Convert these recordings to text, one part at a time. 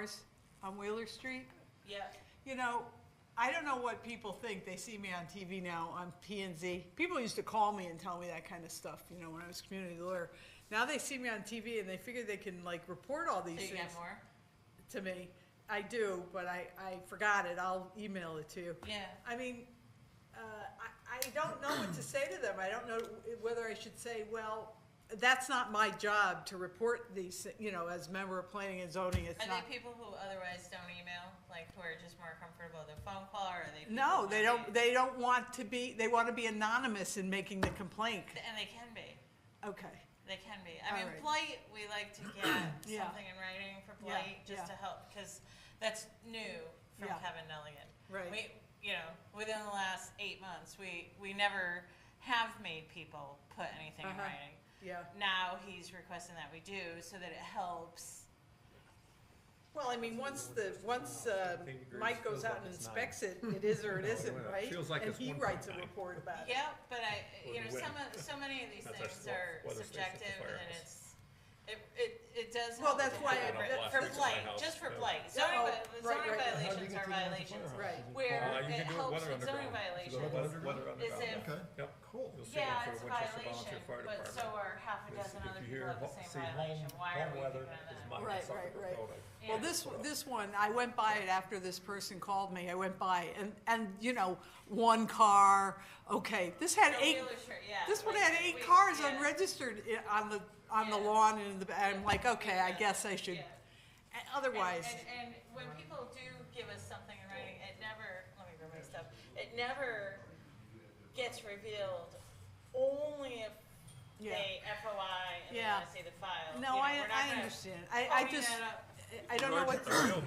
cars on Wheeler Street. Yeah. You know, I don't know what people think. They see me on TV now on P&Z. People used to call me and tell me that kind of stuff, you know, when I was a community lawyer. Now they see me on TV and they figure they can like report all these So you things get more? to me. I do, but I forgot it. I'll email it to you. Yeah. I mean, I don't know what to say to them. I don't know whether I should say, well, that's not my job to report these, you know, as member of planning and zoning. It's Are not. they people who otherwise don't email, like who are just more comfortable with a phone call, or are they? People No, who they don't. They don't want to be. They want to be anonymous in making the complaint. And they can be. Okay. They can be. I All mean, right. Blight, we like to get Yeah. something in writing for Yeah, Blight, just yeah. to help, because that's new from Yeah. Kevin Nelligan. Right. We, you know, within the last 8 months, we never have made people put anything in Uh-huh. writing. Yeah. Now he's requesting that we do, so that it helps. Well, I mean, once Mike goes out and inspects it, it is or it isn't, right? Feels like And it's he 1.9. writes a report about it. Yeah, but you know, When? so many of these That's our things are weather station at the subjective, and firehouse. it does Well, help. that's to why have I- it last for week's at my Blight, house, just for yeah. Blight. Yeah, Zoning, oh, zoning right, right. violations are violations. Right. Where You it can do it helps weather with zoning underground. violations. Weather Is underground. if, Okay, Yep. cool. You'll see one yeah, for it's a Winchester violation, Volunteer Fire but so Department. are half a If dozen other you people hear have the home- same see violation. Why are home we weather giving them is that? mine. Right, Suffolk right, right. Road. Well, this one, I went by it after this person called me. I went by and you know, one car. Okay, this had No, 8. Wheeler Street, yeah, This one like, had 8 we- cars yeah. unregistered on the Yeah. lawn and in the. I'm like, okay, I Yeah. guess I should. Yeah. Otherwise, And when people do give us something in writing, it never, let me grab my stuff, it never gets revealed only if Yeah. they FOI and they Yeah. wanna see the file. no, You know, I we're not gonna understand. I pony just that up. I don't know what to,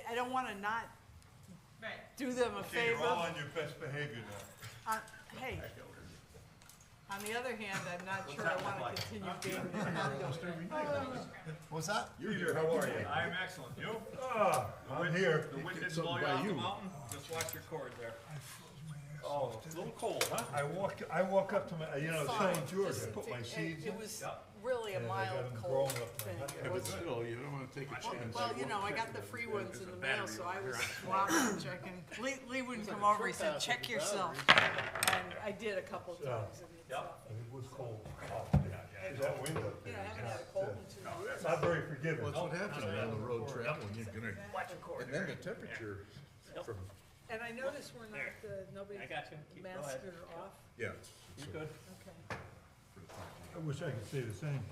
I don't want to not Right. do them a Okay, you're all favor. on your best behavior now. Hey, on the other hand, I'm not sure I want to continue being misconduct. What's that? You're here, how are you? I'm excellent. You? I'm here. The wind didn't something blow you by off the you. mountain? Just watch your cord there. Oh, it's a little cold, huh? I walk up to my, you know, Fine. telling George, I Just put my it- seeds in. It was Yep. really a And I mild got 'em cold growing up thing. my- It Yeah, but wasn't- still, you don't wanna take a chance. Well, you know, I got the free ones in the mail, so I was here. swapping, checking. Lee wouldn't come over, he said, check yourself. And I did a couple of times, and it's, Yep. And it was cold. Oh, yeah. That wind up you know, I there haven't is had a cold in 2 years. not very forgiving. Well, that's what happens when you're on the road traveling, you're gonna, and then the temperature from, And I noticed we're not, nobody I got you. Go ahead. masked or off. yeah. You're so- good. Okay. I wish I could say the same.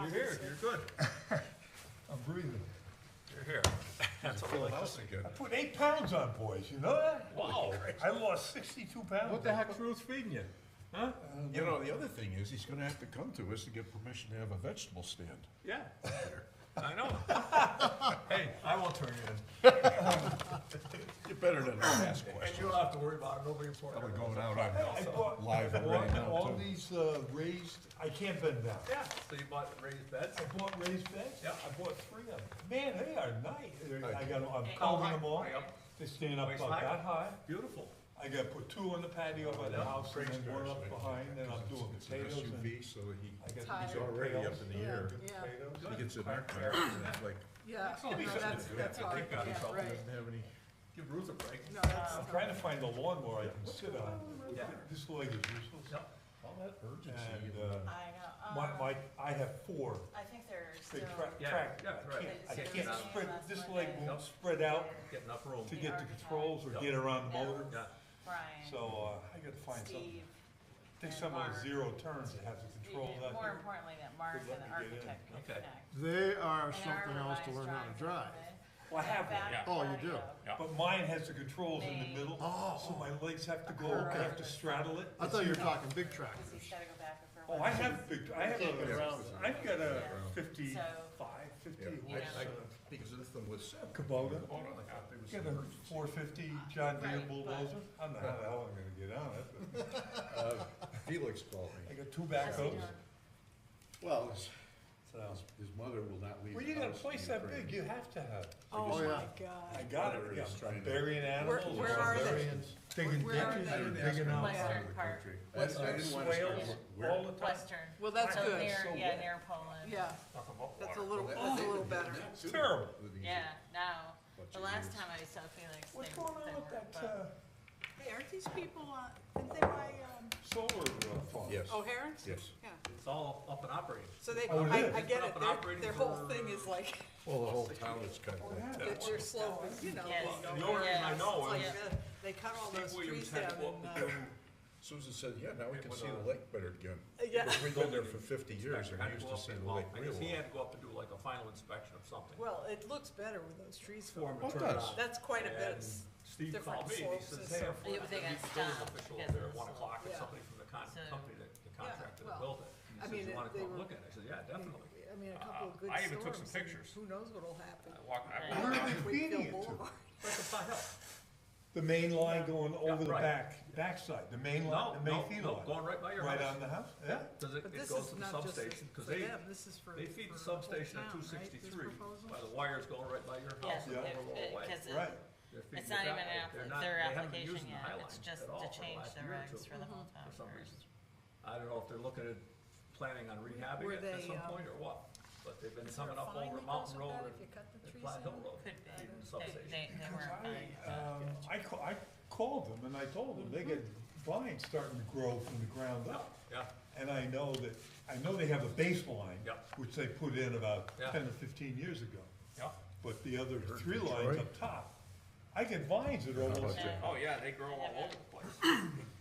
You're here, you're good. I'm breathing. You're here. That's what we Full like to house see. again. I put 8 pounds on, boys, you know that? Wow. I lost 62 pounds. What the heck's Ruth feeding you? Huh? You know, the other thing is, he's gonna have to come to us to get permission to have a vegetable stand. Yeah. I know. Hey, I won't turn you in. You're better than ask And questions. you don't have to worry about it, nobody important. Probably going out I on bought live already now, all too. these raised, I can't bend down. Yeah, so you bought raised beds? I bought raised beds. Yeah. I bought 3 of them. Man, they are nice. I'm Hey, counting them all. Yep. They stand up Waist about high? that high. Beautiful. I gotta put 2 on the patio by the Yep. house and then 1 up behind, then I'm doing It's an potatoes and. SUV, so I got Tired. he's already up in the Yeah, air. yeah, potatoes. He gets in our car, and it's like, yeah, Excellent. no, that's hard, Kick out yeah, yourself. right. doesn't have any. Give Ruth a break. No, that's I'm tough. trying to find a lawnmower I can sit on. Yeah. This leg is useless. Yep. All that urgency. And, I know. I have 4 I think they're big still. track. Yeah, yeah, right. I So can't you're spread, saying this last leg Monday, won't spread out Get enough room. to get the controls or get around the motor. Yeah. Brian, So, I gotta find something. Steve, Take some of the 0 turns that have the controls and out more there. importantly, that Mark Good and luck the to get in. architect can Okay. connect. They are And our something else to revised learn how to drawings drive. included Well, I have one. back Yeah. Oh, you do? patio. Yeah. But mine has the controls in the middle, Oh, so my legs have to go, Curve. I have to straddle it. I thought you were talking big Because tractors. he's gotta go back and Oh, forth. I have big, I have Can't get a, around it. I've got a Yeah. 55, 50 Yeah, horse I, because this thing was seven. Kubota. Oh, no, I thought there was Got some- a 450 John Deere Right, bulldozer. I don't know how the hell I'm gonna get on it, Felix called but I me. got 2 How's he backhoes. doing? Well, So, his mother will not leave. well, the you got a house in place that Ukraine. big, you have to have. Oh Oh, my yeah. I God. got it, Mother yeah. is trying I'm to- burying animals. Where I'm are they? burying Digging Where are ditches they? or digging out? Western part, I didn't want to Swales start. all the time. western. Well, that's So good. near, So yeah, wet. near Poland. Yeah, Nothing but that's a water. little, that's a little better. It's terrible. Yeah, now, Bunch the of last years. time I saw Felix, What's they going were, on with that, but Hey, aren't these people, didn't they buy, Solar farm. Yes, O'Hare's? yes. Yeah, It's all up and operating. so they, Oh, it is? I get Up it, and operating their whole for- thing is like, Well, the whole town is kind of like that. they're slow, but you know. Yes. they The go only there. thing I know It's like, is they cut all those Steve Williams trees had down to go up and, and do, Susan said, yeah, now we can With see the a- lake better again. yeah, We've been there for 50 years and had we to used go to up see and, the lake I guess real he well. had to go up and do like a final inspection of something. well, it looks better with those trees For him going. to Oh, it turn it does. on. That's quite a bit. And Steve different called me, and he slopes says, and hey, stuff. I'm Yeah, but they going got to building stopped official because there of at 1 o'clock, Yeah. or somebody from the So- company that, the contractor that well, built it. I He says, mean, you wanna they come were- look at it? I said, yeah, definitely. I mean, a couple of good I even took some storms, and pictures. who knows what'll happen. I walked, I Right. walked Where around, are they Wakefield feeding it to? Boulevard. like a Pine Hill. The main line going over the right. backside, the main No, line, the main no, feed no, line. going right by your Right house. on the house, yeah. Cause it, But it this goes is to the not just substation, cause for they, them, this is for. they feed the for whole substation at town, two right? This sixty-three, proposal? by the wires going right by your yeah, house, Yeah. over the whole way. because Right. They're feeding it's it not that even way. an They're not- their they haven't been application using the yet, High it's Line just at all to for the change last the year or regs two, for the whole town for some first. reason. I don't know if they're looking at planning on rehabbing Were it at they, some point or what, but they've been Is there coming a up fine over that Mountain goes with Road that and if you cut the and trees Platte Hill down? Road, Could be, feeding the they substation. weren't fine. I called them and I told them, they get vines starting to grow from the ground up. Yeah, And I know they have a baseline, Yep. which they put in about Yeah. 10 or 15 years ago. yeah. But the other Heard three from lines Troy? up top, I get vines that are almost, Yeah. Oh, yeah, they grow all over the place.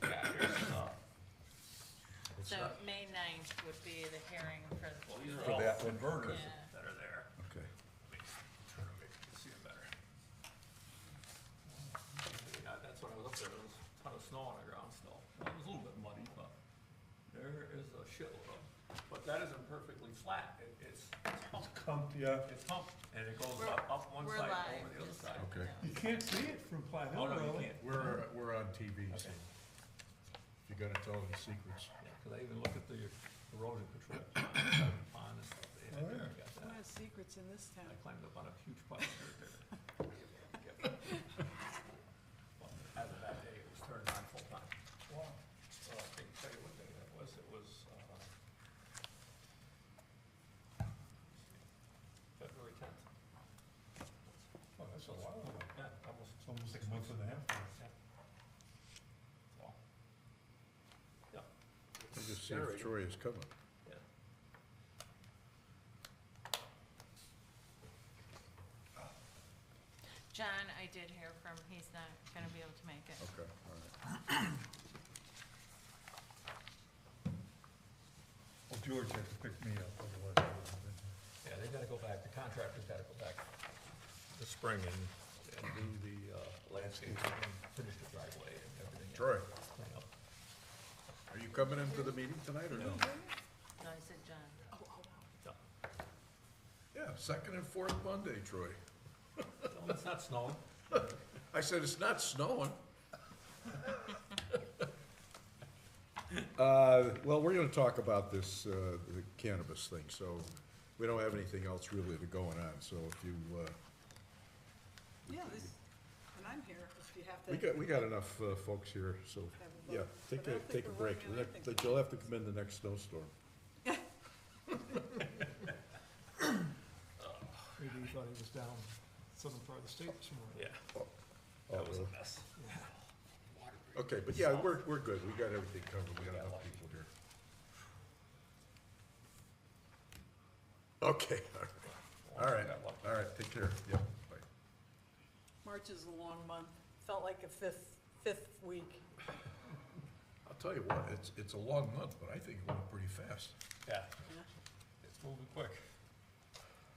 Yeah, here's, So May 9th would be the hearing for, well, these are For all that one. inverters Yeah. that are there. Okay. Turn them, make you see it better. Yeah, that's when I was up there, there was a ton of snow on the ground still. Well, it was a little bit muddy, but there is a shitload of them. But that isn't perfectly flat, it's humped, yeah. it's humped, and it goes We're- up one we're side, live, over the other just side. Okay. You can't see it from Platte Oh, Hill, no, you really. can't. We're on TV, so if you're gonna tell any secrets. Yeah, cause I even looked at the erosion control pond and stuff, they had there, I got Who that. has secrets in this town? I climbed up on a huge pile of dirt there. But as of that day, it was turned on full time. Well, I can tell you what day that was, it was, February 10th. Oh, that's a while ago. Yeah, almost. It's almost 6 a month weeks. and a half. Yeah. So, yeah. I just see if Troy is coming. Yeah. John, I did hear from, he's not gonna be able to make it. Okay, all right. Well, George had to pick me up, otherwise I wouldn't have been here. Yeah, they gotta go back, the contractor's gotta go back this spring and do the landscape and finish the driveway and everything. Troy, Clean up. are you coming into the meeting tonight or no? No, I said John. Yeah. Yeah, second and fourth Monday, Troy. Well, it's not snowing. I said, it's not snowing. Well, we're gonna talk about this, the cannabis thing, so we don't have anything else really to going on, so if you, Yeah, this, and I'm here if you have to. we got enough, folks here, so, Have a yeah, vote. But I don't take think a we're break. voting on anything. You'll have to come in the next snowstorm. Maybe he thought he was down southern part of the state this morning. Yeah, Oh, that was really? a mess. Okay, but yeah, we're good, we got everything covered, we got enough people here. Okay, all right, all right, take care, yep, bye. March is a long month. Felt like a fifth week. I'll tell you what, it's a long month, but I think it went pretty fast. Yeah, Yeah. it's moving quick.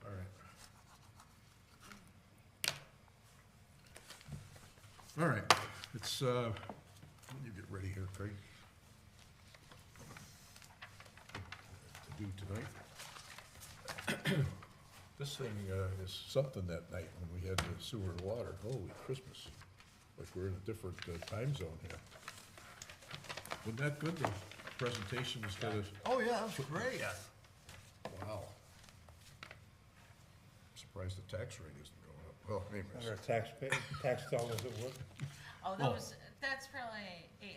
All right. All right, it's, when you get ready here, Craig? To do tonight? This thing, is something that night when we had the sewer and water, holy Christmas, like we're in a different, time zone here. Wasn't that good, the presentation was kind of, Oh, yeah, that was great. Yes. wow. Surprised the tax rate isn't going up, well, anyways. And our tax dollars at work. Oh, those, That's probably $800.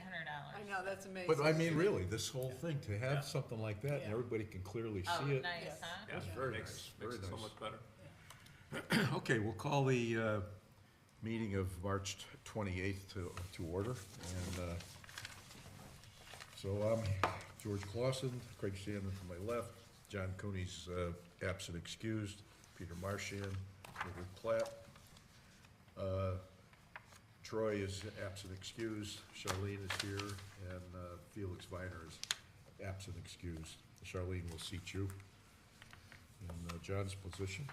I know, that's amazing. But I mean, really, this whole thing, to have something like that and Yeah. everybody can clearly Oh, see it. nice, Yes. huh? Yeah, That's very makes, nice, makes very it so nice. much better. Okay, we'll call the meeting of March 28th to order. And so I'm George Clausen, Craig Shannon to my left, John Cooney's absent excused, Peter Marchand, Edward Platt. Troy is absent excused, Charlene is here, and Felix Viner is absent excused. Charlene will seat you in John's position.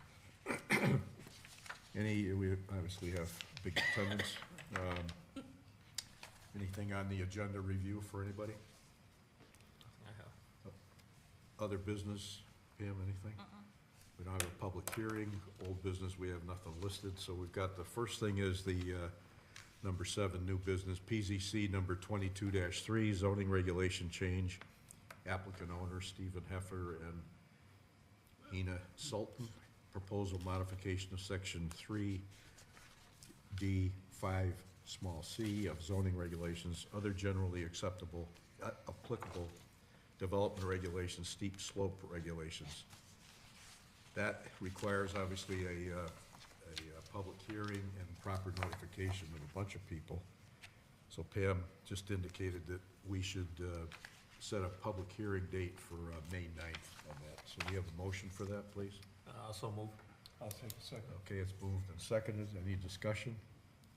We obviously have big attendance. Anything on the agenda review for anybody? I have. Other business, Pam, anything? We don't have a public hearing, old business, we have nothing listed, so we've got, the first thing is the number 7, new business, PZC number 22-3, zoning regulation change, applicant owner Stephen Heffer and Hina Sultan, proposal modification of section 3D5 small c of zoning regulations, other generally acceptable, applicable development regulations, steep slope regulations. That requires obviously a public hearing and proper notification of a bunch of people. So Pam just indicated that we should set a public hearing date for May 9th on that. So we have a motion for that, please? So move. I'll take a second. Okay, it's moved and seconded. Any discussion?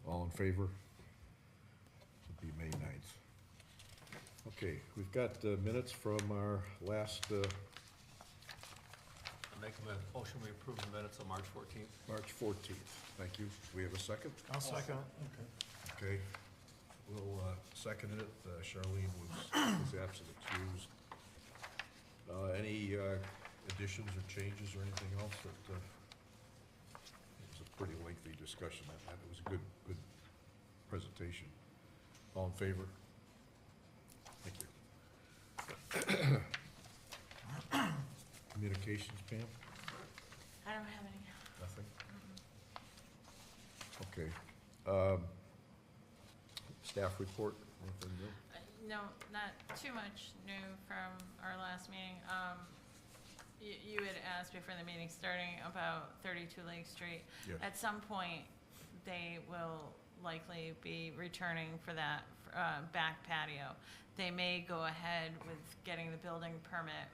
All in favor? It'll be May 9th. Okay, we've got minutes from our last I make a motion, we approve the minutes of March 14th. March 14th. Thank you. Do we have a second? I'll second. Okay. Okay, we'll second it. Charlene was absent excused. Any additions or changes or anything else that, it was a pretty lengthy discussion on that. It was a good presentation. All in favor? Thank you. Communications, Pam? I don't have any. Nothing? Okay. Staff report, anything new? No, not too much new from our last meeting. You had asked before the meeting starting about 32 Lake Street. Yes. At some point, they will likely be returning for that back patio. They may go ahead with getting the building permit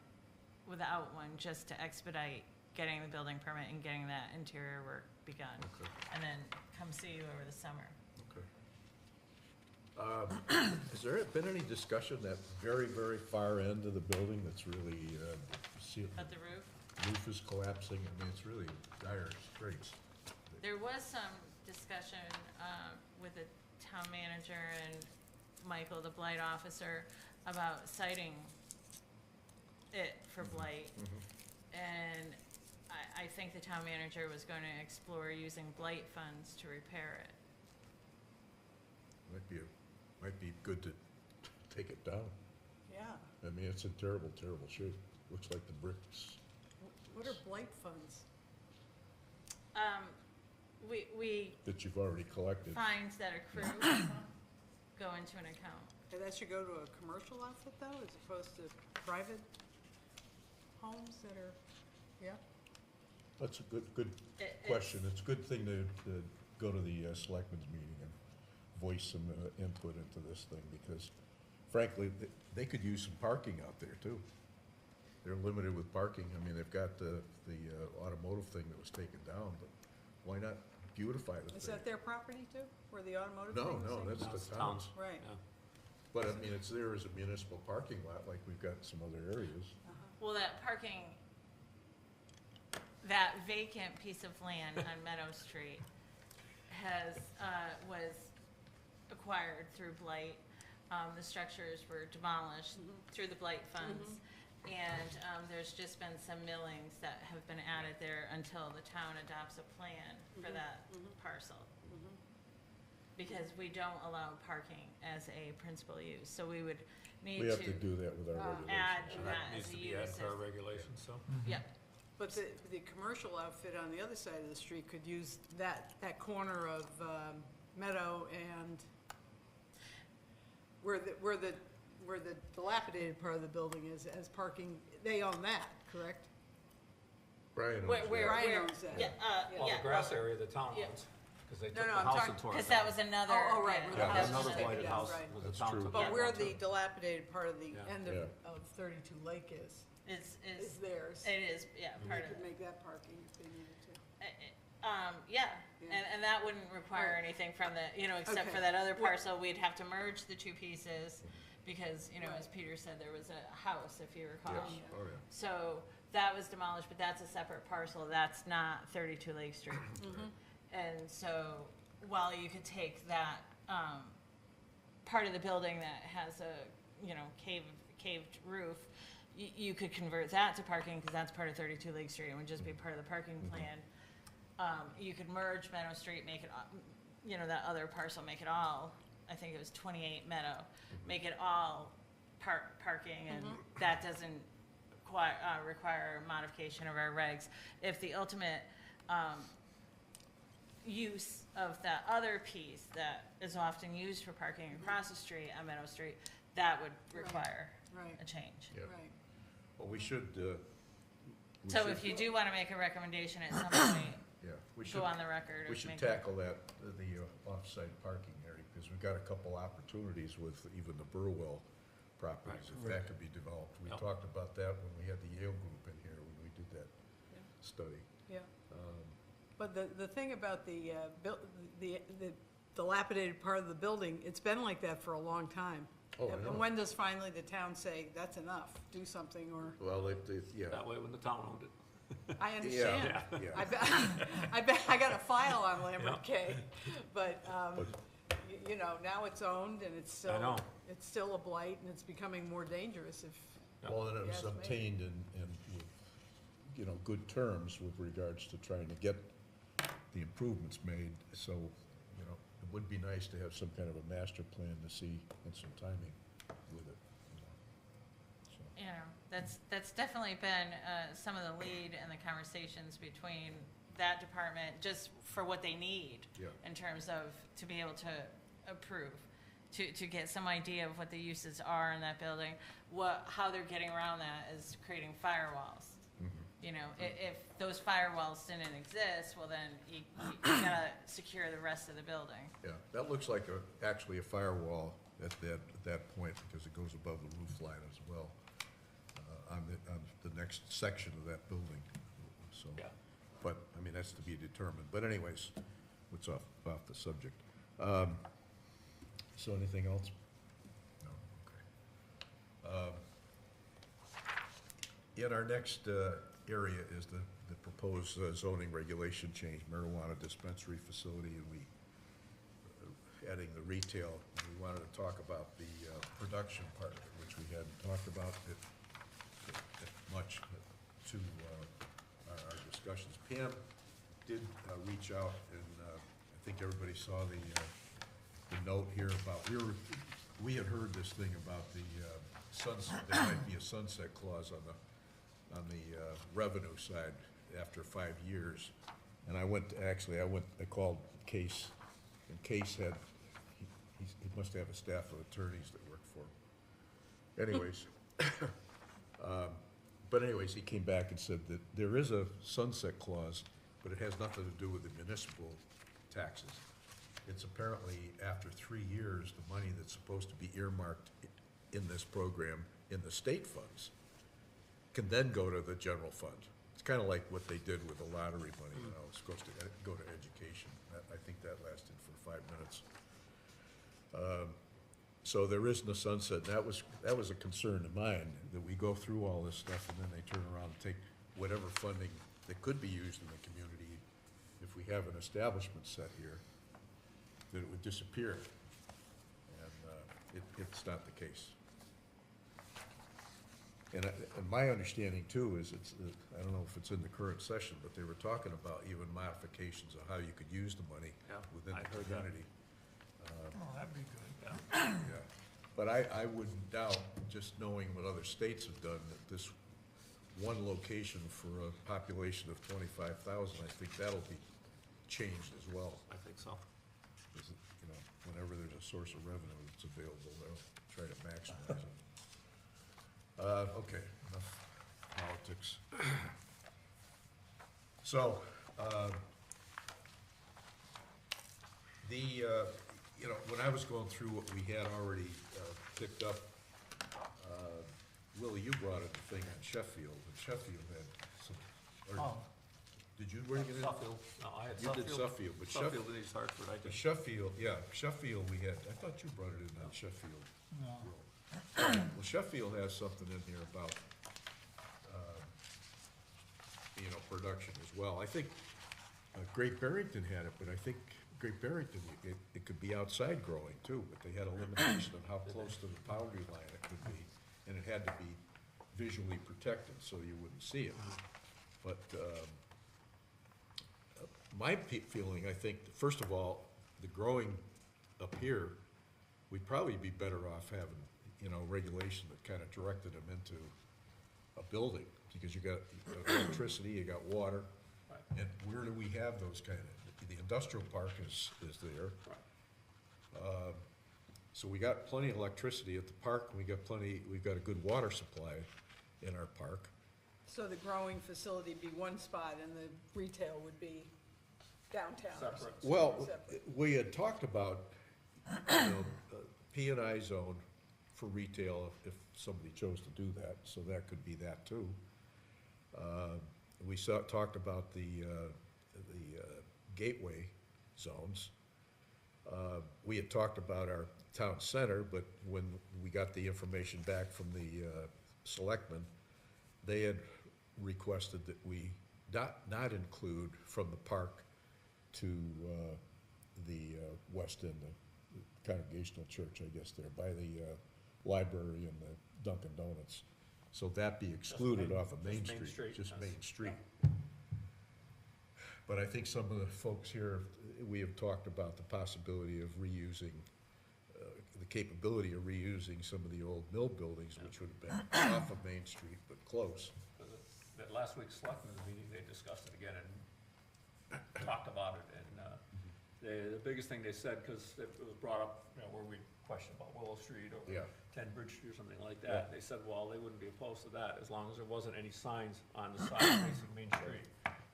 without one, just to expedite getting the building permit and getting that interior work begun. Okay. And then come see you over the summer. Okay. Has there been any discussion that very, very far end of the building that's really, At the roof, roof is collapsing? I mean, it's really dire straits. there was some discussion with the town manager and Michael, the Blight officer, about citing it for Blight. And I think the town manager was going to explore using Blight funds to repair it. Might be good to take it down. Yeah. I mean, it's in terrible, terrible shape. Looks like the bricks. What are blight funds? We That you've already collected. fines that accrue go into an account. And that should go to a commercial outfit though, as opposed to private homes that are, yeah? That's a good It- question. It's a good thing to go to the selectmen's meeting and voice some input into this thing, because frankly, they could use some parking out there too. They're limited with parking. I mean, they've got the automotive thing that was taken down, but why not beautify the thing? Is that their property too, where the automotive No, thing is? no, in? that's No, it's the town's. Right. Yeah. But I mean, it's there as a municipal parking lot like we've got in some other areas. Well, that parking, that vacant piece of land on Meadow Street was acquired through Blight. The structures were demolished through the Blight funds. And there's just been some millings that have been added there until the town adopts a plan for that parcel. Because we don't allow parking as a principal use, so we would need We have to do that with our add regulations. that Needs as to a be added use. to our regulations, so. Yep. But the commercial outfit on the other side of the street could use that corner of Meadow and where the dilapidated part of the building is, as parking, they own that, correct? Brian owns Where, that. where, Brian where, owns that. yeah, Well, yeah. the grass area the town Yeah. owns, because they No, took no, the I'm house talking- and tore it Because that down. was another. Oh, right, where the Yeah, house is another taken blighted down, house right. was the That's town true. took But that where down, the too. dilapidated part of the Yeah. end Yeah. of 32 Lake is Is theirs. it is, yeah, They part of could it. make that parking if they needed to. Yeah, Yeah. and that wouldn't require Right. anything from the, except Okay. for that other Well- parcel, we'd have to merge the two pieces, because, as Right. Peter said, there was a house, if you recall. Yes, oh, yeah. So that was demolished, but that's a separate parcel, that's not 32 Lake Street. And so, while you could take that, part of the building that has a, caved roof, you could convert that to parking, because that's part of 32 Lake Street, and would just be part of the parking plan. You could merge Meadow Street, make it, that other parcel, make it all, I think it was 28 Meadow, make it all parking, and that doesn't require modification of our regs. If the ultimate, use of that other piece that is often used for parking across the street on Meadow Street, that would require Right, a change. Yeah. right. Well, we should, So if you do wanna make a recommendation at some point, yeah, we should, go on the record. we or should make tackle that, the off-site parking area, because we've got a couple opportunities with even the Burwell properties, if that could be developed. We Yep. talked about that when we had the Yale group in here, when we did that study. Yeah. But the thing about the dilapidated part of the building, it's been like that for a long time. Oh, I And know. when does finally the town say, that's enough, do something, or, Well, yeah. That way when the town owned it. I understand. Yeah. I bet, I got a file on Lambert Yeah. K, but, now it's owned and it's I know. still a blight and it's becoming more dangerous if, Well, and it was Yes, maybe. obtained in with, good terms with regards to trying to get the improvements made, so, it would be nice to have some kind of a master plan to see, and some timing with it, so. That's definitely been, some of the lead in the conversations between that department, just for what they need. Yeah. In terms of, to be able to approve, to get some idea of what the uses are in that building. How they're getting around that is creating firewalls. If those firewalls didn't exist, well then, you gotta secure the rest of the building. Yeah, that looks like actually a firewall at that point, because it goes above the roof line as well, on the next section of that building, so. Yeah. But, that's to be determined, but anyways, what's off the subject. So anything else? No, okay. In our next area is the proposed zoning regulation change, marijuana dispensary facility, and adding the retail. We wanted to talk about the production part of it, which we hadn't talked about it much to our discussions. Pam did reach out, and I think everybody saw the note here about, we had heard this thing about the sunset, there might be a sunset clause on the revenue side after 5 years. And I called Case, and Case had, he must have a staff of attorneys that work for him. Anyways, but anyways, he came back and said that there is a sunset clause, but it has nothing to do with the municipal taxes. It's apparently after 3 years, the money that's supposed to be earmarked in this program in the state funds can then go to the general fund. It's kind of like what they did with the lottery money, it's supposed to go to education. I think that lasted for 5 minutes. So there isn't a sunset. That was a concern of mine, that we go through all this stuff and then they turn around and take whatever funding that could be used in the community, if we have an establishment set here, that it would disappear. And it's not the case. And my understanding too is I don't know if it's in the current session, but they were talking about even modifications of how you could use the money Yeah, within I the heard that. community. Oh, that'd be good. Yeah. Yeah, but I wouldn't doubt, just knowing what other states have done, that this one location for a population of 25,000, I think that'll be changed as well. I think so. 'cause, you know, whenever there's a source of revenue that's available, they'll try to maximize it. Okay, enough politics. So, you know, when I was going through what we had already picked up, Willie, you brought in the thing on Sheffield, and Sheffield had some, or, did you bring it in? Suffield, no, I had You did Suffield, but Suffield in East Hartford, I The did. Sheffield, yeah, Sheffield we had, I thought you brought it in on Sheffield. No. Well, Sheffield has something in here about, you know, production as well. I think Great Barrington had it, but I think Great Barrington, it could be outside growing too, but they had a limitation of how close to the boundary line it could be, and it had to be visually protected, so you wouldn't see it. But, my feeling, I think, first of all, the growing up here, we'd probably be better off having, you know, regulation that kind of directed them into a building, because you got electricity, you got water, Right. and where do we have those kind of, the industrial park is there. Right. So we got plenty of electricity at the park, and we've got a good water supply in our park. So the growing facility be one spot and the retail would be downtown or Separate. something? Well, Separate. we had talked about, you know, P and I zone for retail if somebody chose to do that, so that could be that too. We talked about the gateway zones. We had talked about our town center, but when we got the information back from the selectmen, they had requested that we not include from the park to the west end, the Congregational Church, I guess, there, by the library and the Dunkin' Donuts. So that be excluded off of Main just Main Street, Street, just yes. Main Street. But I think some of the folks here, we have talked about the possibility of reusing, the capability of reusing some of the old mill buildings, which would have been off of Main Street, but close. That last week's selectmen's meeting, they discussed it again and talked about it, and, the biggest thing they said, cause it was brought up, you know, where we questioned about Willow Street or Yeah. 10 Bridge Street or something like that, they said, well, they wouldn't be opposed to that, as long as there wasn't any signs on the side facing Main Street.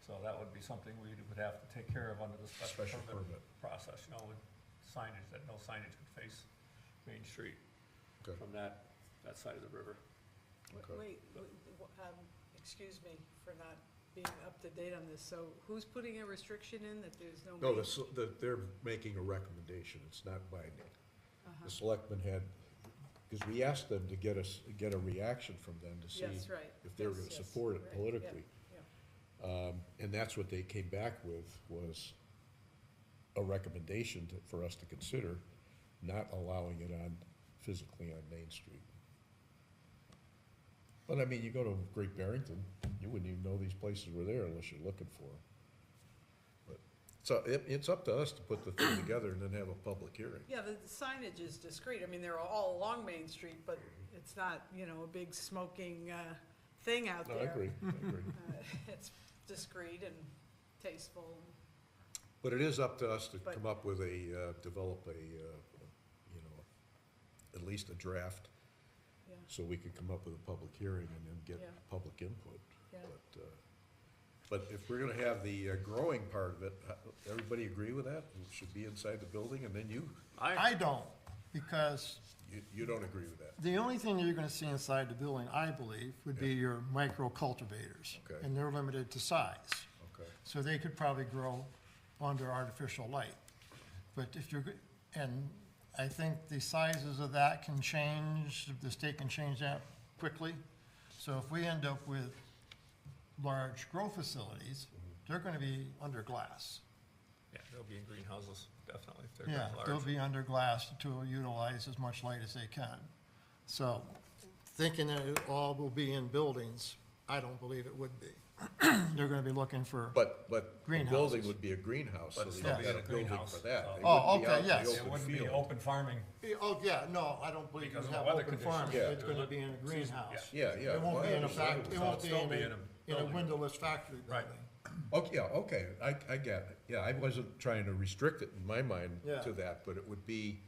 So that would be something we would have to take care of under the special Special permit permit. process, you know, with signage, that no signage could face Main Street Okay. from that side of the river. Okay. Wait, excuse me for not being up to date on this. So who's putting a restriction in that there's no? No, main- they're making a recommendation, it's not binding. Uh-huh. The selectmen had, because we asked them to get a reaction from them to see Yes, right. if they were gonna Yes, support it right, yeah, politically. yeah. And that's what they came back with, was a recommendation for us to consider not allowing it physically on Main Street. But I mean, you go to Great Barrington, you wouldn't even know these places were there unless you're looking for them. But, so it's up to us to put the thing together and then have a public hearing. Yeah, the signage is discreet. I mean, they're all along Main Street, but it's not, you know, a big smoking thing out No, there. I agree. It's discreet and tasteful. But it is up to us to But- come up with develop a, you know, at least a draft, Yeah, so we could come up with a public hearing and then get Yeah. public input. yeah. But if we're gonna have the growing part of it, everybody agree with that? It should be inside the building, and then I don't, because you don't agree with that? the only thing you're gonna see inside the building, I believe, would be your micro cultivators. Okay. And they're limited to size. Okay. So they could probably grow under artificial light. But if you're, and I think the sizes of that can change, the state can change that quickly. So if we end up with large grow facilities, they're gonna be under glass. Yeah, they'll be in greenhouses, definitely, if they're Yeah, that they'll large. be under glass to utilize as much light as they can. So, thinking that it all will be in buildings, I don't believe it would be. They're gonna be looking for, But the building Greenhouses. would be a greenhouse, so But they still would be have a a building greenhouse, for that. so- They Oh, wouldn't be okay, out in the yes. open It wouldn't be field. open farming. oh, yeah, no, I don't believe you Because of have the weather open farming, conditions. it's gonna be in a greenhouse. Yeah, yeah. It won't be in a Well, fact, it So won't it'd be still in be a, in a in a building. windowless factory Right. building. Okay, yeah, okay, I get it. Yeah, I wasn't trying to restrict it in my mind Yeah. to that, but it would be,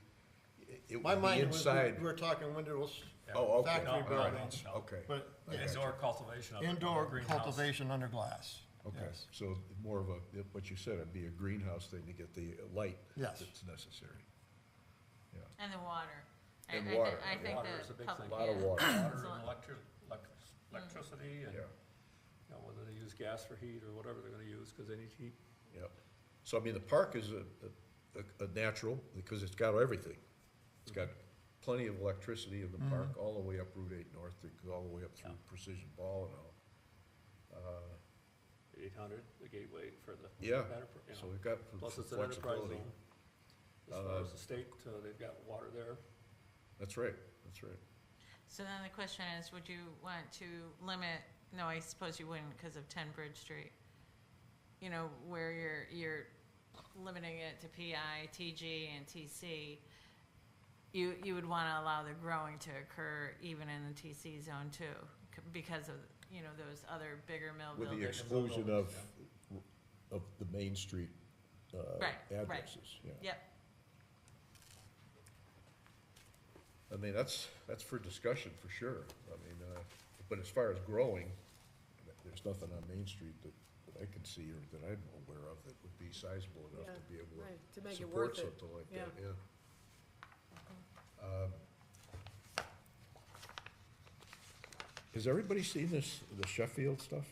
it My would be mind was, inside. we're talking windowless, Oh, okay, factory all right, buildings, okay, but I got Indoor cultivation of it, indoor greenhouse. cultivation under glass. okay. Yes. So more of a, what you said, it'd be a greenhouse thing to get the light Yes. that's necessary. And the water. I- And I thi- water. I think Water the is a big public- thing. A lot of yeah. water. Water So- and electricity and, Yeah, you know, whether they use gas for heat or whatever they're gonna use, cause they need heat. yeah. So I mean, the park is a natural, because it's got everything. It's got plenty of electricity in the park, all the way up Route 8 North, it goes all the way up through Yeah. Precision Ball and all. 800, the gateway for the. Yeah, better, you so know. we've got Plus it's an enterprise flexibility. zone. As far as the state, they've got water there. That's right, that's right. So then the question is, would you want to limit, no, I suppose you wouldn't because of 10 Bridge Street. You know, where you're limiting it to PI, TG, and TC. You would want to allow the growing to occur even in the TC zone too, because of, you know, those other bigger mill With the buildings. exclusion of the Main Street Right, right. addresses, yeah. Yep, I mean, that's for discussion, for sure. I mean, but as far as growing, there's nothing on Main Street that I can see or that I'm aware of that would be sizable enough to be able Right, to to make it support worth it. something like Yeah. that, yeah. Has everybody seen this, the Sheffield stuff?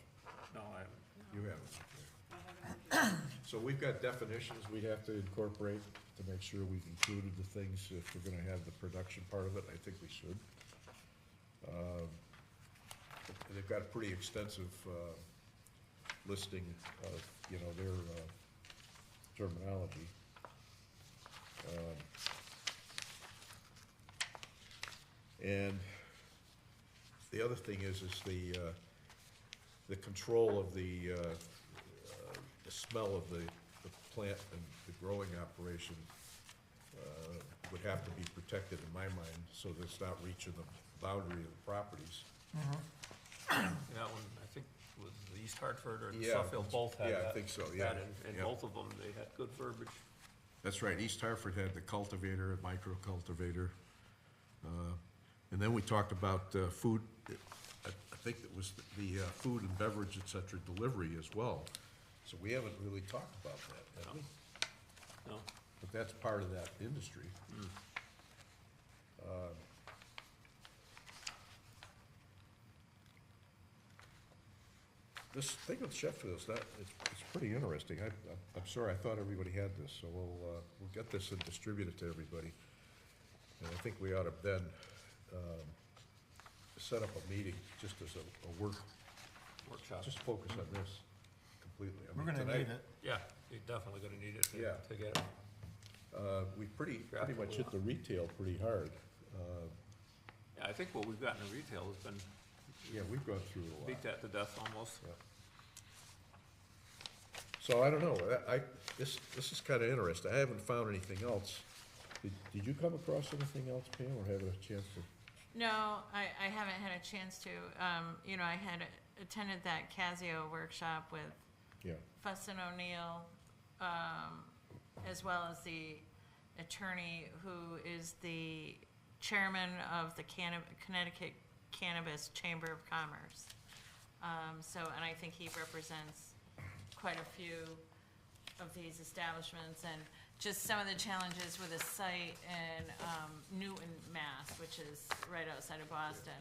No, I haven't. You haven't. So we've got definitions we have to incorporate to make sure we've included the things, if we're gonna have the production part of it, I think we should. They've got a pretty extensive, listing of, you know, their, terminology. And the other thing is the control of the smell of the plant and the growing operation would have to be protected in my mind, so that it's not reaching the boundary of the properties. That one, I think, was the East Hartford or the Yeah, Suffield both had that. yeah, I think so, yeah, And yeah. both of them, they had good verbiage. That's right, East Hartford had the cultivator, micro cultivator. And then we talked about food, I think it was the food and beverage, et cetera, delivery as well. So we haven't really talked about that, have we? No, But that's part of that industry. This thing with Sheffield's, it's pretty interesting. I'm sorry, I thought everybody had this, so we'll get this and distribute it to everybody. And I think we ought to then, set up a meeting, just as a workshop. just focus on this completely. I We're mean, gonna tonight, need it. Yeah, you're definitely gonna need it Yeah. to get it. We pretty Graphical. much hit the retail pretty hard. Yeah, I think what we've got in the retail has been, Yeah, we've gone through it a lot. beat that to death almost. Yeah. So I don't know, this is kinda interesting, I haven't found anything else. Did you come across anything else, Pam, or have a chance to? no, I haven't had a chance to, you know, I had attended that Casio workshop with Yeah, Fuss and O'Neill, as well as the attorney who is the chairman of the Connecticut Cannabis Chamber of Commerce. And I think he represents quite a few of these establishments, and just some of the challenges with a site in Newton, Mass, which is right outside of Boston.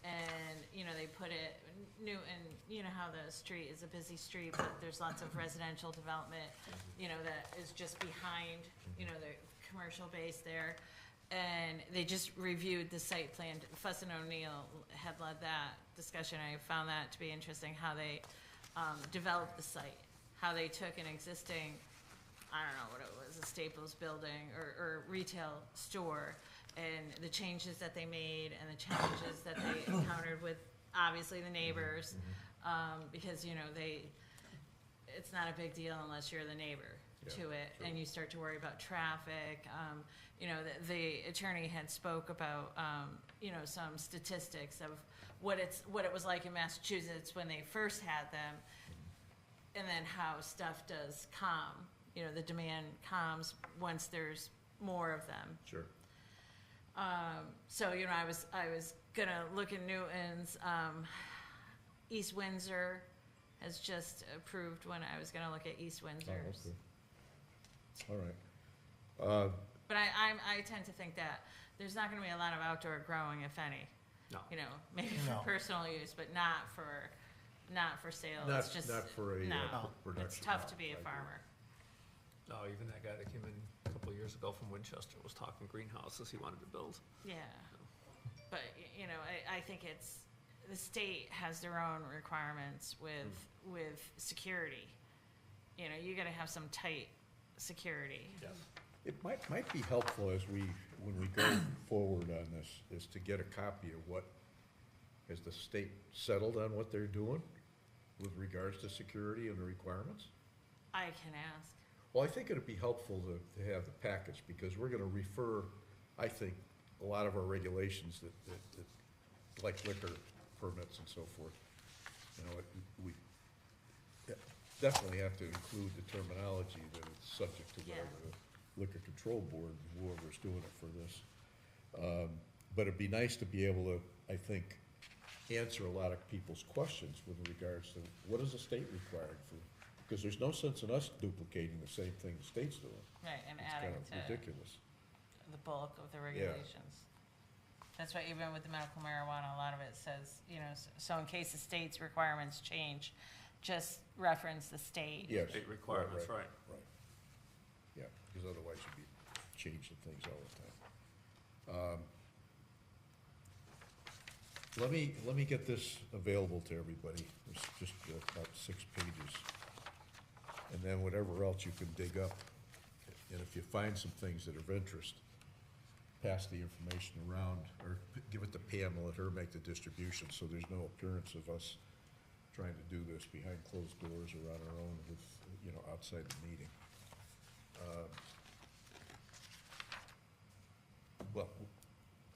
And, you know, they put it, Newton, you know how the street is a busy street, but there's lots of residential development, you know, that is just behind, you know, the commercial base there. And they just reviewed the site plan. Fuss and O'Neill had led that discussion. I found that to be interesting, how they developed the site, how they took an existing, I don't know what it was, a Staples building or retail store, and the changes that they made and the challenges that they encountered with, obviously, the neighbors, because, you know, it's not a big deal unless you're the neighbor to it, and you start to worry about traffic. You know, the attorney had spoke about, you know, some statistics of what it was like in Massachusetts when they first had them, and then how stuff does calm, you know, the demand calms once there's more of them. Sure. So, you know, I was gonna look in Newton's, East Windsor has just approved when I was gonna look at East Oh, Windsor's. okay. All right. But I tend to think that there's not gonna be a lot of outdoor growing, if any. No. You know, maybe No. for personal use, but not for sale. Not, It's just, not for a no, production. it's tough to be I a agree. farmer. No, even that guy that came in a couple of years ago from Winchester was talking greenhouses he wanted to build. Yeah. But, you know, I think the state has their own requirements with security. You know, you gotta have some tight security. Yes. It might be helpful when we go forward on this, is to get a copy of what, has the state settled on what they're doing with regards to security and the requirements? I can ask. Well, I think it'd be helpful to have the package, because we're gonna refer, I think, a lot of our regulations that like liquor permits and so forth. You know, we definitely have to include the terminology that it's subject to Yeah. whatever the liquor control board, whoever's doing it for this. But it'd be nice to be able to, I think, answer a lot of people's questions with regards to what is the state required for, because there's no sense in us duplicating the same thing the state's doing. Right, and It's adding kind of to ridiculous. the bulk of the regulations. That's why even with the medical marijuana, a lot of it says, you know, so in case the state's requirements change, just reference the state. Yes. State requirements, right. Right. Yeah, because otherwise you'd be changing things all the time. Let me get this available to everybody. It's just about 6 pages. And then whatever else you can dig up. And if you find some things that are of interest, pass the information around, or give it to Pam and let her make the distribution, so there's no appearance of us trying to do this behind closed doors or on our own with, you know, outside the meeting. Well,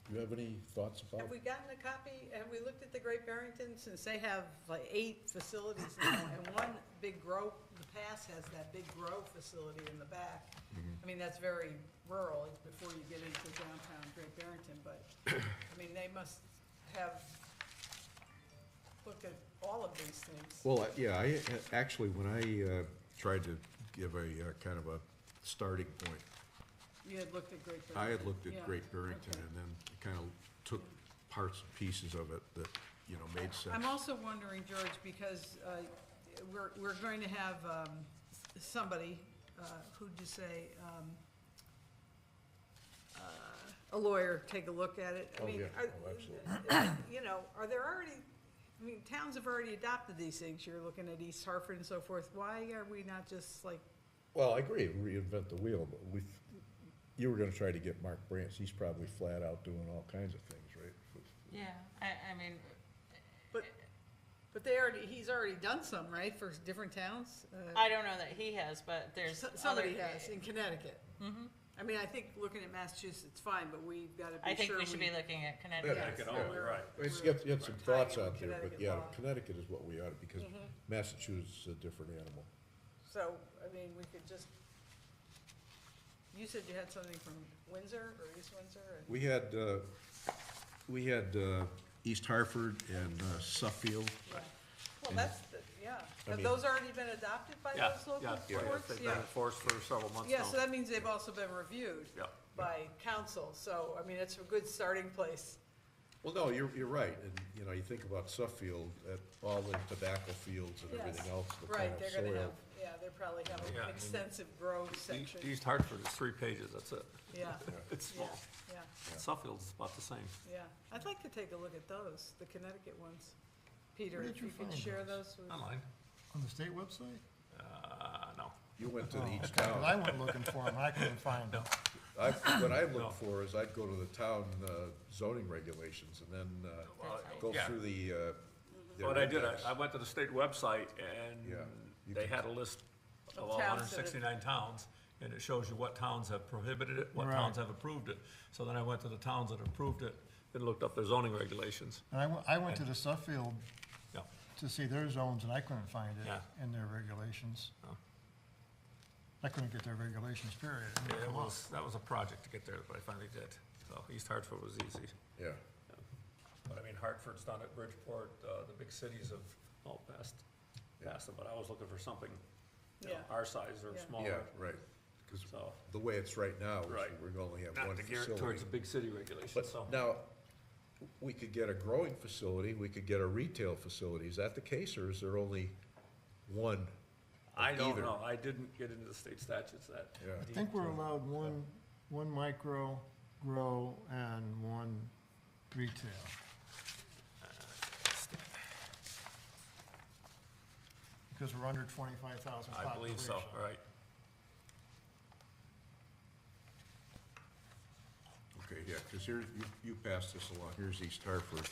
do you have any thoughts about? Have we gotten a copy, have we looked at the Great Barrington, since they have like 8 facilities now, and one big grow, the pass has that big grow facility in the back. I mean, that's very rural, it's before you get into downtown Great Barrington, but, I mean, they must have looked at all of these things. Well, yeah, I, actually, when I tried to give a kind of a starting point, You had looked at Great Barrington. I had looked at Yeah, Great Barrington okay. and then kind of took parts and pieces of it that, you know, made sense. I'm also wondering, George, because we're going to have somebody, who'd you say, a lawyer take a look at it. I Oh, mean, yeah. are- Oh, absolutely. You know, are there already, I mean, towns have already adopted these things. You're looking at East Hartford and so forth. Why are we not just like, Well, I agree, reinvent the wheel, but you were gonna try to get Mark Branch, he's probably flat out doing all kinds of things, right? Yeah, I mean, but he's already done some, right, for different towns? I don't know that he has, but there's Somebody other- has, in Connecticut. I mean, I think looking at Massachusetts, fine, but we've got to I be think sure we should be looking at Yes, Connecticut. Connecticut so only, we're- right. It's we're- got some we're thoughts tying it out with there, but Connecticut yeah, law. Connecticut is what we ought to, because Massachusetts is a different animal. So, I mean, we could just, you said you had something from Windsor or East Windsor? and- We had East Hartford and Suffield. Yeah. Well, that's, yeah. I Have mean- those already been adopted by Yeah, those local yeah, boards? they've been enforced for several months Yeah, now. so that means they've also been reviewed Yeah. by council, so, I mean, it's a good starting place. Well, no, you're right, and, you know, you think about Suffield, at all the tobacco fields and everything Yes. else, the kind Right, of they're gonna soil. have, yeah, they probably have Yeah, I an mean, extensive grow section. East Hartford is 3 pages, that's it. Yeah, It's yeah, small. yeah, Suffield's about the same. yeah. I'd like to take a look at those, the Connecticut ones. Peter, Where did if you you could find share those? those with. Online. On the state website? No. You went to Oh, each okay, 'cause I town. went looking for them, I couldn't find them. What I No. look for is I'd go to the town zoning regulations and then Well, go yeah. through their What I did, index. I went to the state website and Yeah, you they can- had a list of Of all towns that have- 169 towns, and it shows you what towns have prohibited it, what Right. towns have approved it. So then I went to the towns that approved it and looked up their zoning regulations. And I went to the Suffield Yeah. to see their zones, and I couldn't find it Yeah. in their regulations. Oh. I couldn't get their regulations, period. It Yeah, didn't come up. that was a project to get there, but I finally did. So East Hartford was easy. Yeah, But I mean, Hartford's done it, Bridgeport, the big cities have all passed it, but I was looking for something, you know, Yeah. our size or Yeah. smaller. yeah, right. Because So, the way it's right now, is Right. we're gonna only have not one to gear it facility. towards the big city regulations, But so. now, we could get a growing facility, we could get a retail facility. Is that the case, or is there only one? of I don't either? know, I didn't get into the state statutes that. Yeah. I think we're allowed one micro grow and one retail. Because we're under 25,000 I population. believe so, right. Okay, yeah, because here, you passed this along, here's East Hartford.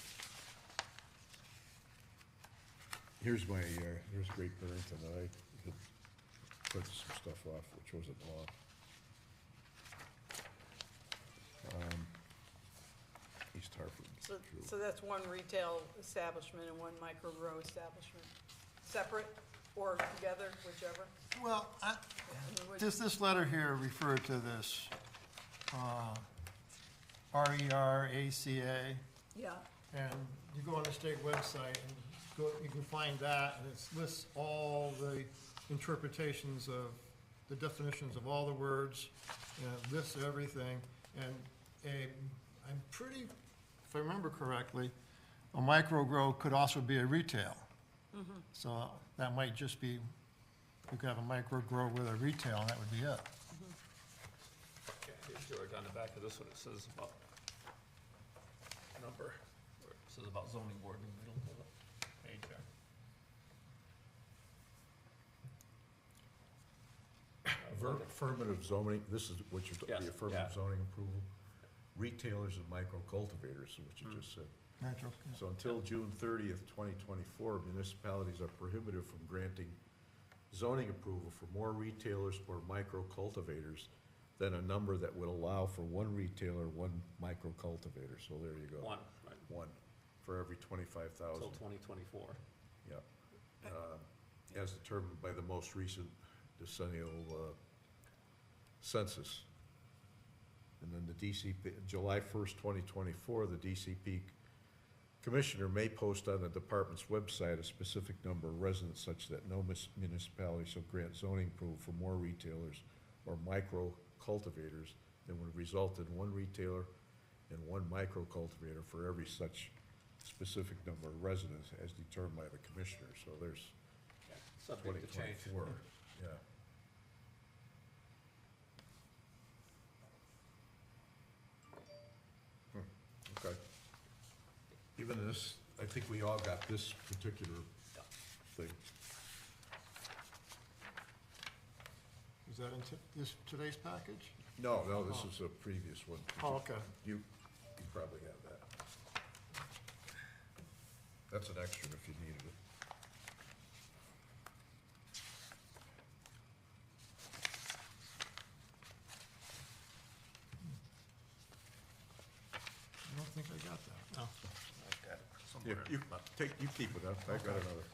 Here's my, here's Great Barrington, I had put some stuff off, which wasn't long. East Hartford, So, true. so that's one retail establishment and one micro grow establishment, separate or together, whichever? Well, I mean, which- this letter here referred to this, RERACA, Yeah, and you go on the state website and you can find that, and it lists all the interpretations of, the definitions of all the words, and it lists everything, and I'm pretty, if I remember correctly, a micro grow could also be a retail. So that might just be, you could have a micro grow with a retail, and that would be it. Okay, here's George, on the back of this one, it says about number, or it says about zoning board in the middle of the page there. Affirmative zoning, this is what you're, Yes, the affirmative yeah. zoning approval. Retailers and micro cultivators is what you just said. Natural, So until June 30th, 2024, municipalities are prohibited from granting zoning approval for more retailers or micro cultivators than a number that would allow for one retailer, one micro cultivator. So there you go. One, right, One for every 25,000. until 2024. Yeah. As determined by the most recent decennial census. And then the DCP, July 1st, 2024, the DCP commissioner may post on the department's website a specific number of residents such that no municipality shall grant zoning approval for more retailers or micro cultivators than would result in one retailer and one micro cultivator for every such specific number of residents as determined by the commissioner. So there's Yeah, subject to change. 2024, yeah. Okay. Even this, I think we all got this particular thing. is that in this, today's package? No, this is a previous one. Oh, okay. You probably have that. That's an extra if you needed it. I don't think I got that. No, I've got it Yeah, somewhere. you keep it up, I got another.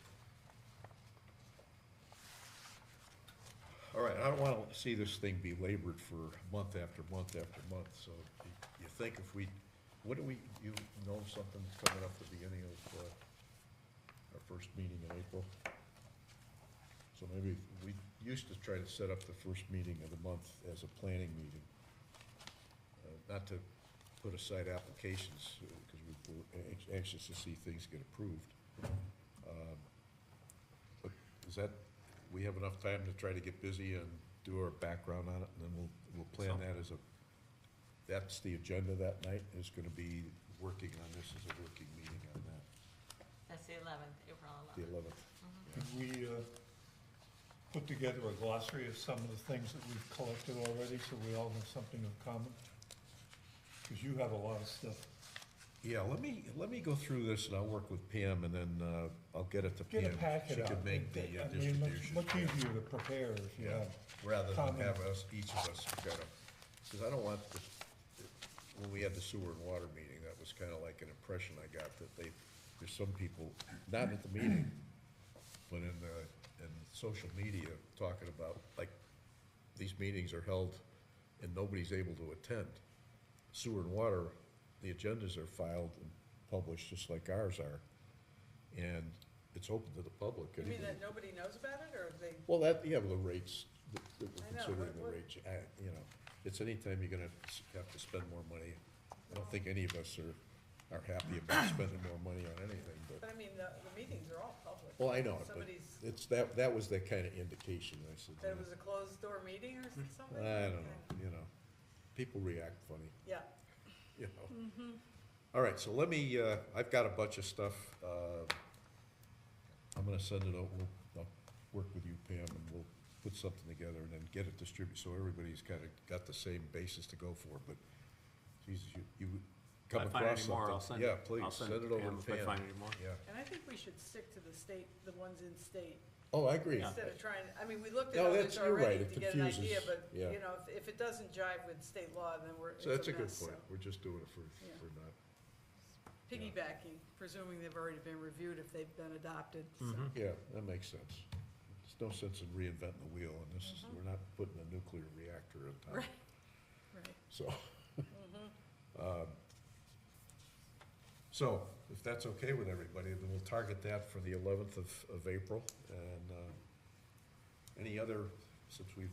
All right, I don't wanna see this thing be labored for month after month after month, so you think if we, what do we, you know something's coming up at the beginning of, our first meeting in April? So maybe, we used to try to set up the first meeting of the month as a planning meeting. Not to put aside applications, because we're anxious to see things get approved. But is that, we have enough time to try to get busy and do our background on it, and then we'll plan that as a, that's the agenda that night, is gonna be working on this as a working meeting on that, That's the 11th, April the 11th. 11th. Could we put together a glossary of some of the things that we've collected already, so we all have something in common? Because you have a lot of stuff. Yeah, let me go through this, and I'll work with Pam, and then, I'll get it to Pam. Get a packet She out. can make the I mean, distribution. much easier to prepare if you Yeah, have. rather than comment. have us, each of us kind of, because I don't want, when we had the sewer and water meeting, that was kind of like an impression I got, that there's some people, not at the meeting, but in social media, talking about, like, these meetings are held and nobody's able to attend. Sewer and water, the agendas are filed and published just like ours are, and it's open to the public. You mean Anybody- that nobody knows about it, or they, Well, that, yeah, well, the rates, that we're I know, considering the what- rates, you know, it's anytime you're gonna have to spend more money. I don't think any of us are happy about spending more money on anything, but but, I mean, the meetings are all public. well, I know, it, but Somebody's, it's, that was the kind of indication, I said, that it was a closed-door meeting or something? I don't know, you know, people react funny, Yeah, you know. All right, so let me, I've got a bunch of stuff, I'm gonna send it out, I'll work with you, Pam, and we'll put something together and then get it distributed, so everybody's kinda got the same basis to go for, but, Jesus, you come If I find across any something. more, I'll send Yeah, it. please, I'll send it over Pam to if I Pam. find any more. Yeah, and I think we should stick to the state, the ones in state, oh, I agree. instead of trying, I mean, we looked No, at that's- others you're right, already it to get an idea, confuses, but, yeah. you know, if it doesn't jive with state law, then it's So that's a good mess, point, so. we're just doing it Yeah. for not, Piggybacking, presuming they've already been reviewed if they've been adopted, so. Mhm. yeah, that makes sense. There's no sense in reinventing the wheel, and this is, we're not putting a nuclear reactor in town. Right. Right. So, so if that's okay with everybody, then we'll target that for the 11th of April. And any other, since we've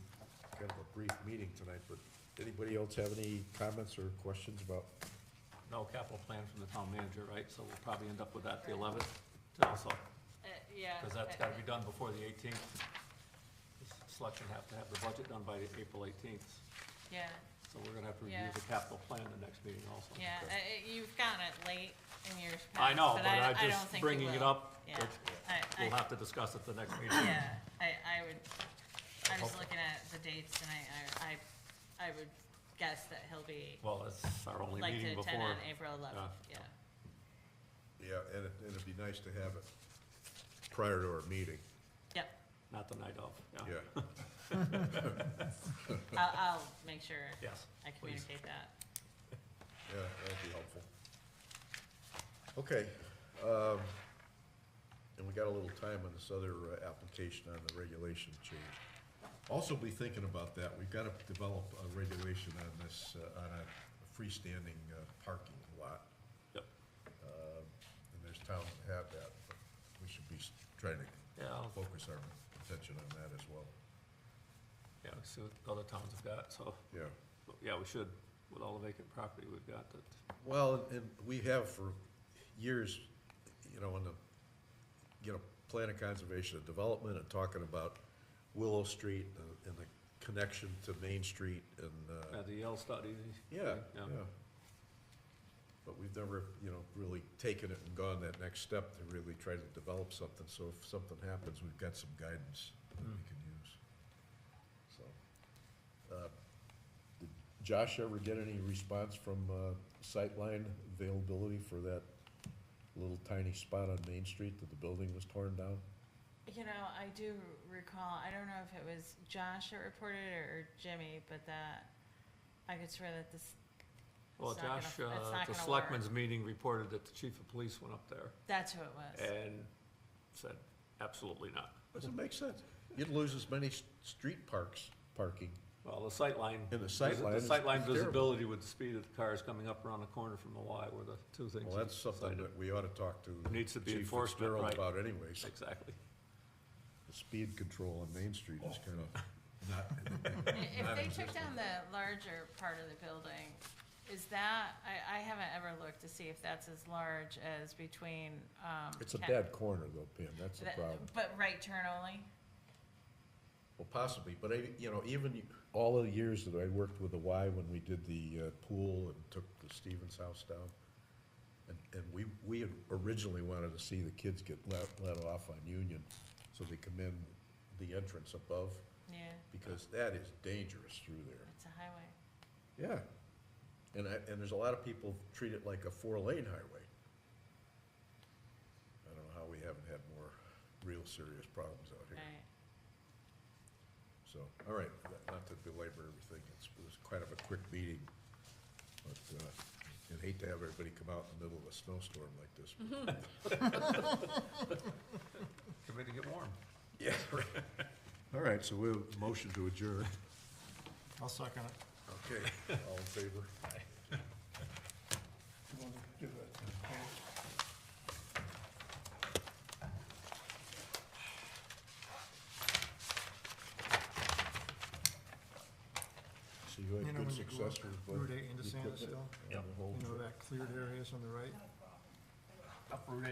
got a brief meeting tonight, but anybody else have any comments or questions about? No capital plan from the town manager, right? So we'll probably end up with that the 11th, so, Yeah. because that's gotta be done before the 18th. Selection have to have the budget done by April 18th, Yeah, so we're gonna have to review Yeah. the capital plan the next meeting also. yeah, you've gotten it late in years past. I know, but I I'm don't just think you bringing it will. up, Yeah, but we'll I, have to discuss it the next meeting. yeah, I would, I was hope- looking at the dates and I would guess that he'll be, Well, that's our only like to meeting attend before. on April 11th, yeah. Yeah, and it'd be nice to have it prior to our meeting, Yep, Not the night of, yeah. yeah. I'll make sure Yes, I please. communicate that. Yeah, that'd be helpful. Okay, and we got a little time on this other application on the regulation change. Also be thinking about that, we've gotta develop a regulation on this, on a freestanding parking lot. Yep. And there's towns that have that, but we should be trying to Yeah, focus our attention on that as well. yeah, see what other towns have got, so, Yeah. yeah, we should, with all the vacant property we've got, that, Well, and we have for years, you know, in the, you know, plan of conservation and development and talking about Willow Street and the connection to Main Street and, the Yale study. yeah, yeah. But we've never, you know, really taken it and gone that next step to really try to develop something, so if something happens, we've got some guidance that we can use. So, did Josh ever get any response from, Sightline availability for that little tiny spot on Main Street that the building was torn down? You know, I do recall, I don't know if it was Josh that reported it or Jimmy, but that, I could swear that this, Well, It's not Josh, gonna- it's not at the gonna selectmen's work. meeting reported that the chief of police went up there that's who it was. and said, absolutely not. Doesn't make sense. You'd lose as many street parking. Well, the sightline. And the sightline The is sightline terrible. visibility with the speed of the cars coming up around the corner from the Y were the two things. Well, that's he something cited. that we ought to talk to Needs to be Chief enforcement, Fitzgerald right. about anyways. Exactly. The speed control on Main Street is kind of not. If not they took existent. down the larger part of the building, is that, I haven't ever looked to see if that's as large as between, It's a Ken- bad corner though, Pam, that's the that- problem. But right turn only? Well, possibly, but you know, even all of the years that I worked with the Y when we did the pool and took the Stevens house down, and we had originally wanted to see the kids get let off on Union, so they come in the entrance above, Yeah, because that is dangerous through there. it's a highway. Yeah, and there's a lot of people treat it like a 4-lane highway. I don't know how we haven't had more real serious problems out here. Right. So, all right, not to belabor everything, it was kind of a quick meeting, but, I'd hate to have everybody come out in the middle of a snowstorm like this. Get ready to get warm. Yeah, right. All right, so we'll motion to adjourn. I'll second it. Okay, all in favor? You wanna do that? So you You had know, good when you go success up with Route 8 into the equipment Sandusville, and the whole you know trip? that cleared areas on the right? Uprooted